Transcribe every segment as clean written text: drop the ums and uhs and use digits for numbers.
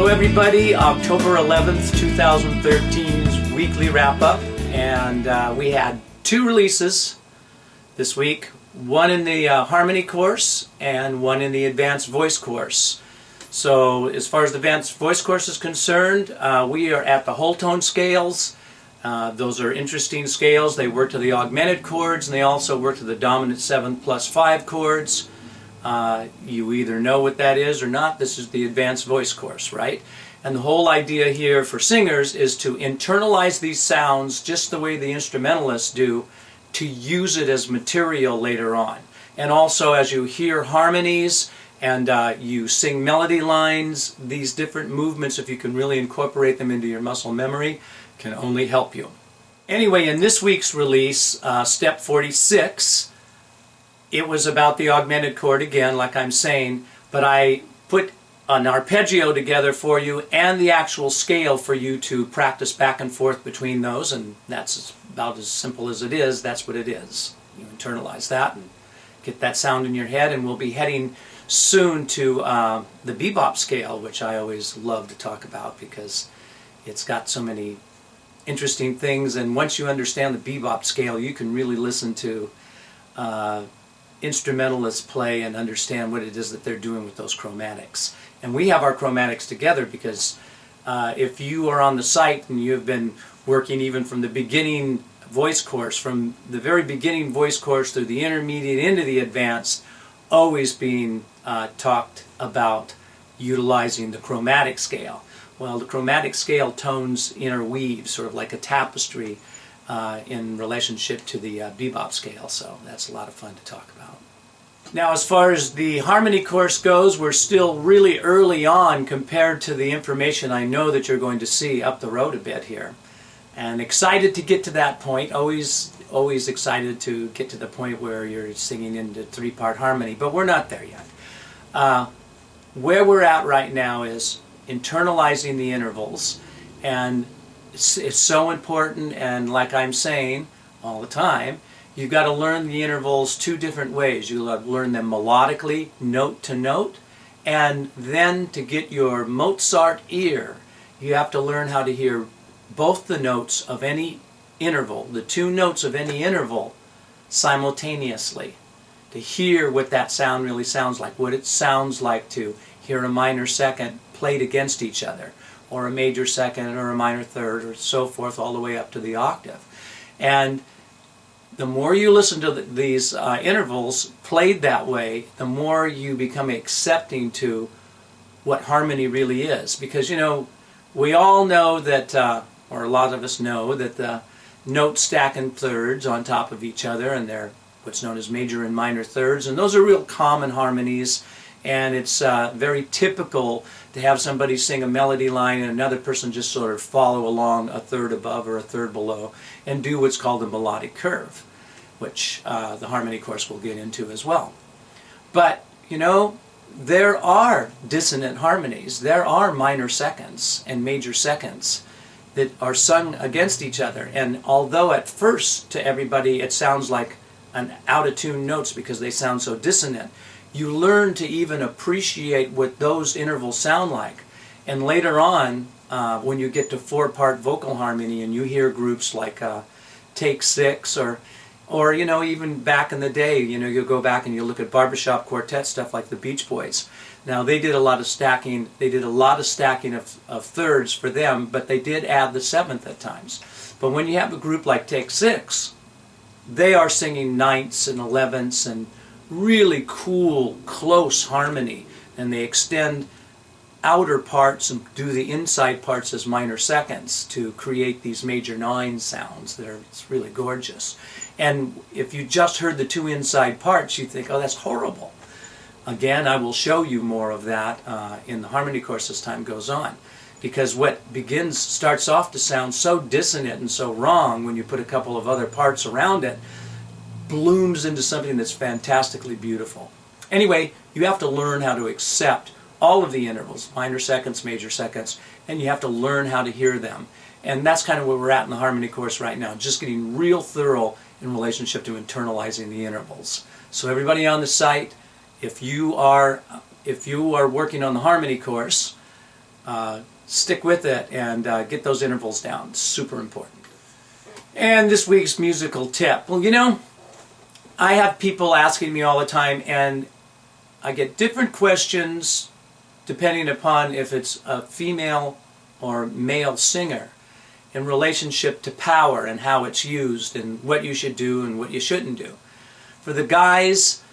Hello everybody, October 11th, 2013's weekly wrap-up, and we had two releases this week, one in the harmony course and one in the advanced voice course. So as far as the advanced voice course is concerned, we are at the whole tone scales. Those are interesting scales. They work to the augmented chords and they also work to the dominant 7+5 chords. You either know what that is or not. This is the advanced voice course, right? And the whole idea here for singers is to internalize these sounds just the way the instrumentalists do, to use it as material later on. And also as you hear harmonies and you sing melody lines, these different movements, if you can really incorporate them into your muscle memory, can only help you. Anyway, in this week's release, step 46, it was about the augmented chord again, like I'm saying, but I put an arpeggio together for you and the actual scale for you to practice back and forth between those, and that's about as simple as it is. That's what it is. You internalize that and get that sound in your head, and we'll be heading soon to the bebop scale, which I always love to talk about because it's got so many interesting things, and once you understand the bebop scale, you can really listen to instrumentalists play and understand what it is that they're doing with those chromatics. And we have our chromatics together because if you are on the site and you've been working even from the beginning voice course, from the very beginning voice course through the intermediate into the advanced, always being talked about utilizing the chromatic scale. Well, the chromatic scale tones interweave, sort of like a tapestry, in relationship to the bebop scale, so that's a lot of fun to talk about. Now, as far as the harmony course goes, we're still really early on compared to the information I know that you're going to see up the road a bit here. And excited to get to that point, always excited to get to the point where you're singing into three-part harmony, but we're not there yet. Where we're at right now is internalizing the intervals, and it's so important, and like I'm saying all the time, you've got to learn the intervals two different ways. You've got to learn them melodically, note to note, and then to get your Mozart ear, you have to learn how to hear both the notes of any interval, the two notes of any interval, simultaneously, to hear what that sound really sounds like, what it sounds like to hear a minor second played against each other, or a major second or a minor third, or so forth, all the way up to the octave. And the more you listen to these intervals played that way, the more you become accepting to what harmony really is. Because, you know, we all know that, or a lot of us know, that the notes stack in thirds on top of each other, and they're what's known as major and minor thirds, and those are real common harmonies. And it's very typical to have somebody sing a melody line and another person just sort of follow along a third above or a third below and do what's called a melodic curve, which the harmony course will get into as well. But, you know, there are dissonant harmonies. There are minor seconds and major seconds that are sung against each other. And although at first to everybody it sounds like an out-of-tune notes because they sound so dissonant, you learn to even appreciate what those intervals sound like. And later on, when you get to four-part vocal harmony and you hear groups like Take Six, or you know, even back in the day, you know, you'll go back and you look at barbershop quartet stuff like the Beach Boys. Now, they did a lot of stacking. They did a lot of stacking of thirds for them, but they did add the seventh at times. But when you have a group like Take Six, they are singing ninths and elevenths and really cool, close harmony, and they extend outer parts and do the inside parts as minor seconds to create these major nine sounds. It's really gorgeous. And if you just heard the two inside parts, you think, oh, that's horrible. Again, I will show you more of that in the harmony course as time goes on, because what starts off to sound so dissonant and so wrong when you put a couple of other parts around it, blooms into something that's fantastically beautiful. Anyway, you have to learn how to accept all of the intervals, minor seconds, major seconds, and you have to learn how to hear them. And that's kind of where we're at in the harmony course right now, just getting real thorough in relationship to internalizing the intervals. So everybody on the site, if you are working on the harmony course, stick with it and get those intervals down. Super important. And this week's musical tip. Well, you know, I have people asking me all the time, and I get different questions depending upon if it's a female or male singer in relationship to power and how it's used and what you should do and what you shouldn't do. For the guys,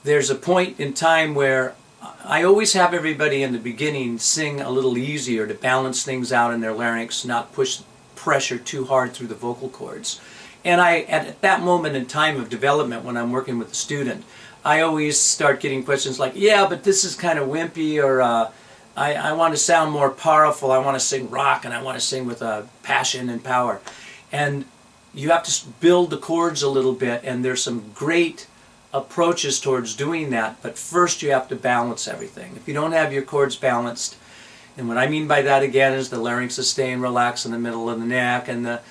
there's a point in time where I always have everybody in the beginning sing a little easier to balance things out in their larynx, not push pressure too hard through the vocal cords. And at that moment in time of development when I'm working with the student, I always start getting questions like, yeah, but this is kind of wimpy, or I want to sound more powerful, I want to sing rock, and I want to sing with passion and power. And you have to build the chords a little bit, and there's some great approaches towards doing that, but first you have to balance everything. If you don't have your chords balanced, and what I mean by that again is the larynx is staying relaxed in the middle of the neck, and the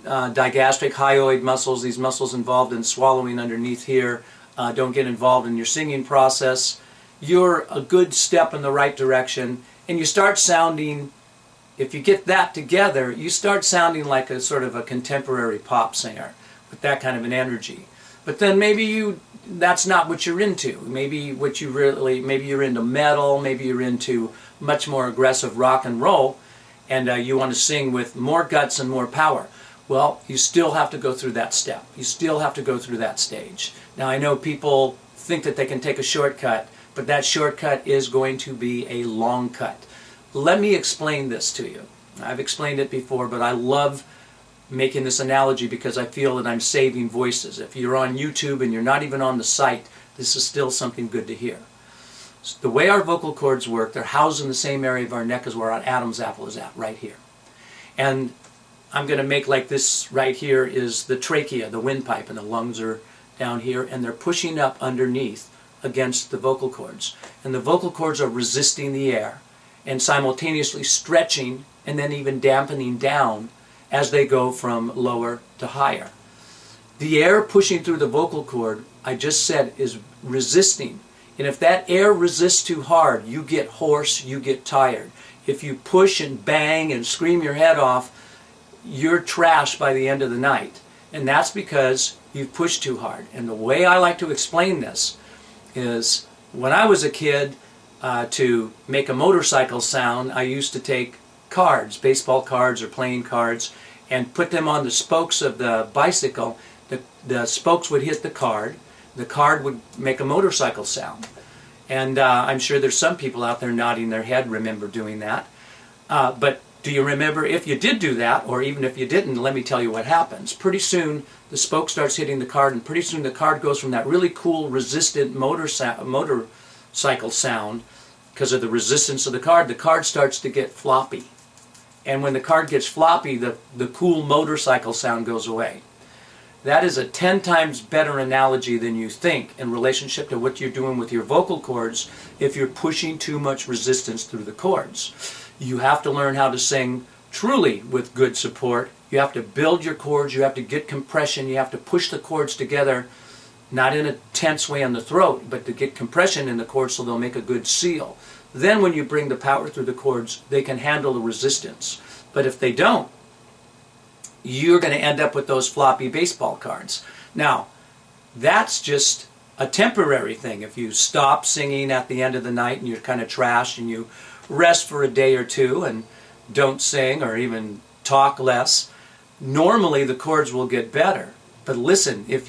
digastric hyoid muscles, these muscles involved in swallowing underneath here, don't get involved in your singing process, you're a good step in the right direction, and you start sounding, if you get that together, you start sounding like a sort of a contemporary pop singer with that kind of an energy. But then maybe that's not what you're into. Maybe you're into metal, maybe you're into much more aggressive rock and roll, and you want to sing with more guts and more power. Well, you still have to go through that step. You still have to go through that stage. Now, I know people think that they can take a shortcut, but that shortcut is going to be a long cut. Let me explain this to you. I've explained it before, but I love making this analogy because I feel that I'm saving voices. If you're on YouTube and you're not even on the site, this is still something good to hear. So the way our vocal cords work, they're housed in the same area of our neck as where our Adam's apple is at, right here. And I'm going to make like this right here is the trachea, the windpipe, and the lungs are down here, and they're pushing up underneath against the vocal cords. And the vocal cords are resisting the air and simultaneously stretching and then even dampening down as they go from lower to higher. The air pushing through the vocal cord, I just said, is resisting. And if that air resists too hard, you get hoarse, you get tired. If you push and bang and scream your head off, you're trashed by the end of the night. And that's because you've pushed too hard. And the way I like to explain this is when I was a kid, to make a motorcycle sound, I used to take cards, baseball cards or playing cards, and put them on the spokes of the bicycle. The spokes would hit the card would make a motorcycle sound. And I'm sure there's some people out there nodding their head remember doing that. But do you remember if you did do that, or even if you didn't, let me tell you what happens. Pretty soon the spoke starts hitting the card, and pretty soon the card goes from that really cool resistant motorcycle sound, because of the resistance of the card starts to get floppy. And when the card gets floppy, the cool motorcycle sound goes away. That is a 10 times better analogy than you think in relationship to what you're doing with your vocal cords if you're pushing too much resistance through the cords. You have to learn how to sing truly with good support. You have to build your cords, you have to get compression, you have to push the cords together, not in a tense way on the throat, but to get compression in the cords so they'll make a good seal. Then when you bring the power through the cords, they can handle the resistance. But if they don't, you're going to end up with those floppy baseball cards. Now, that's just a temporary thing. If you stop singing at the end of the night and you're kind of trashed and you rest for a day or two and don't sing or even talk less, normally the cords will get better. But listen, if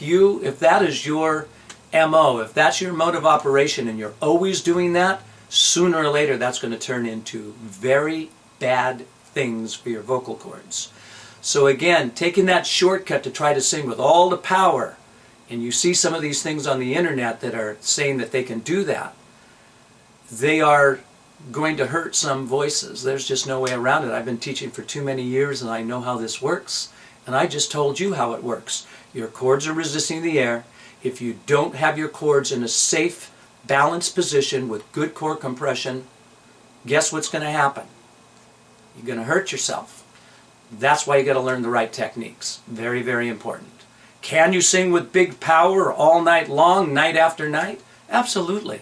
that is your MO, if that's your mode of operation and you're always doing that, sooner or later that's going to turn into very bad things for your vocal cords. So again, taking that shortcut to try to sing with all the power, and you see some of these things on the internet that are saying that they can do that, they are going to hurt some voices. There's just no way around it. I've been teaching for too many years and I know how this works, and I just told you how it works. Your cords are resisting the air. If you don't have your cords in a safe, balanced position with good core compression, guess what's going to happen? You're going to hurt yourself. That's why you got to learn the right techniques. Very, very important. Can you sing with big power all night long, night after night? Absolutely.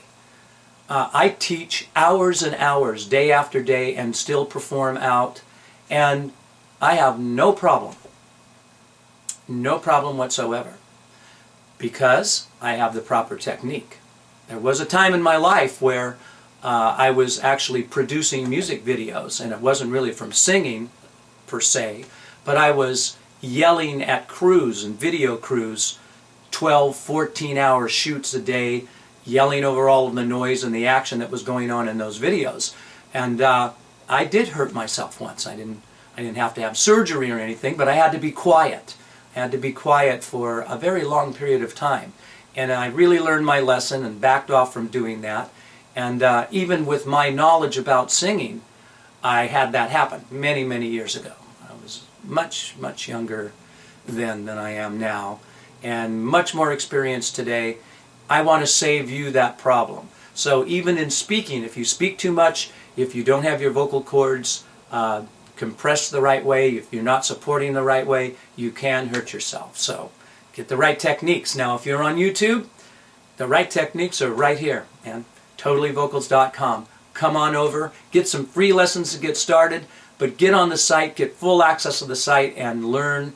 I teach hours and hours, day after day, and still perform out, and I have no problem whatsoever, because I have the proper technique. There was a time in my life where I was actually producing music videos, and it wasn't really from singing per se, but I was yelling at crews and video crews, 12, 14-hour shoots a day, yelling over all of the noise and the action that was going on in those videos. And I did hurt myself once. I didn't have to have surgery or anything, but I had to be quiet. I had to be quiet for a very long period of time. And I really learned my lesson and backed off from doing that. And even with my knowledge about singing, I had that happen many, many years ago. I was much, much younger then than I am now, and much more experienced today. I want to save you that problem. So even in speaking, if you speak too much, if you don't have your vocal cords compressed the right way, if you're not supporting the right way, you can hurt yourself. So get the right techniques. Now if you're on YouTube, the right techniques are right here, and totallyvocals.com. Come on over, get some free lessons to get started, but get on the site, get full access to the site, and learn,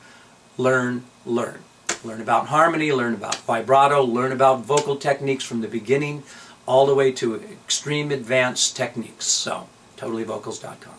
learn, learn. Learn about harmony, learn about vibrato, learn about vocal techniques from the beginning all the way to extreme advanced techniques. So, totallyvocals.com.